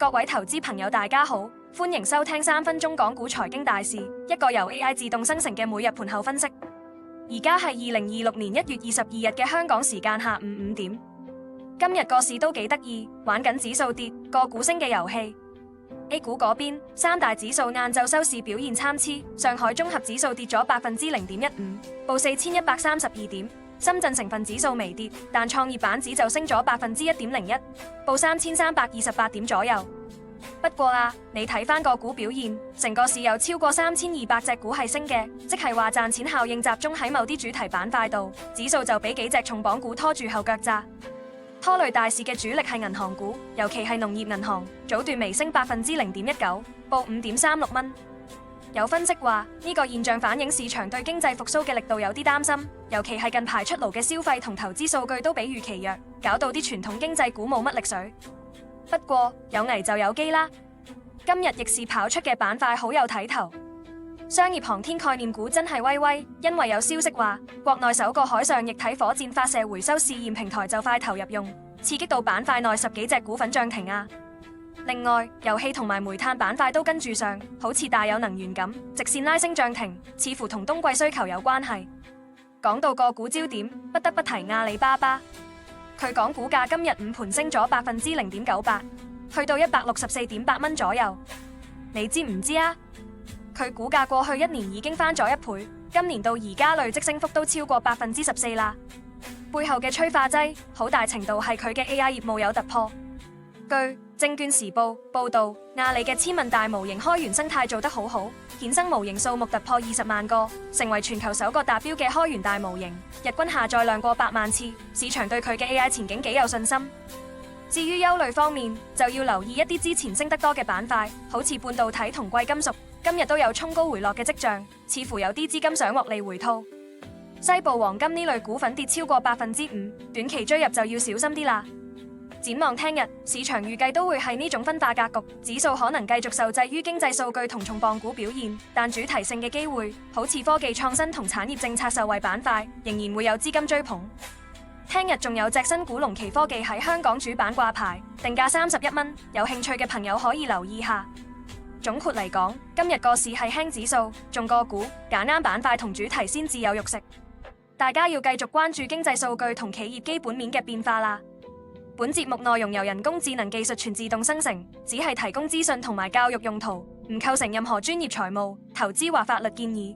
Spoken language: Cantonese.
各位投資朋友大家好，歡迎收聽3分鐘港股財經大事，一個由 AI 自動生成嘅每日盤後分析。而家係2026年1月22日嘅香港時間下午5點。今日個市都幾得意，玩緊指數跌，個股升嘅遊戲。A 股嗰邊，三大指數晏晝收市表現參差，上海綜合指數跌咗0.15%，報4132點。深圳成分指數微跌，但創業板指就升咗1.01%，報3328點左右。不過你睇翻個股表現，成個市有超過3200隻股係升嘅，即係話賺錢效應集中喺某啲主題板塊度，指數就俾幾隻重磅股拖住後腳咋。拖累大市嘅主力係銀行股，尤其係農業銀行，早段微升0.19%，報5.36蚊。有分析話呢個現象反映市場對經濟復甦嘅力度有啲擔心，尤其係近排出爐嘅消費同投資數據都比預期弱，搞到啲傳統經濟股冇乜力水。不過有危就有機啦，今日逆市跑出嘅板塊好有睇頭，商業航天概念股真係威威，因為有消息話國內首個海上液體火箭發射回收試驗平台就快投入用，刺激到板塊內10幾隻股份漲停啊！另外，遊戲同埋煤炭板塊都跟住上，好似大有能源咁，直線拉升漲停，似乎同冬季需求有關係。講到個股焦點，不得不提阿里巴巴，佢港股價今日午盤升咗0.98%，去到164.8蚊左右。你知唔知啊？佢股價過去1年已經翻咗1倍，今年到而家累積升幅都超過14%啦。背後嘅催化劑，好大程度係佢嘅 AI 業務有突破。據證券時報報道，阿里嘅千問大模型開源生態做得好好，衍生模型數目突破20萬個，成為全球首個達標嘅開源大模型，日均下載量過100萬次，市場對佢嘅 AI 前景幾有信心。至於憂慮方面，就要留意一啲之前升得多嘅板塊，好似半導體同貴金屬，今日都有衝高回落嘅跡象，似乎有啲資金想獲利回吐。西部黃金呢類股份跌超過5%，短期追入就要小心啲啦。展望聽日，市場預計都會係呢種分化格局，指數可能繼續受制於經濟數據同重磅股表現，但主題性嘅機會，好似科技創新同產業政策受惠板塊，仍然會有資金追捧。聽日仲有隻新股龍奇科技喺香港主板掛牌，定價31蚊，有興趣嘅朋友可以留意下。總括嚟講，今日個市係輕指數，中個股，揀啱板塊同主題先至有肉食。大家要繼續關注經濟數據同企業基本面嘅變化啦。本節目內容由人工智能技術全自動生成，只係提供資訊同埋教育用途，唔構成任何專業財務、投資或法律建議。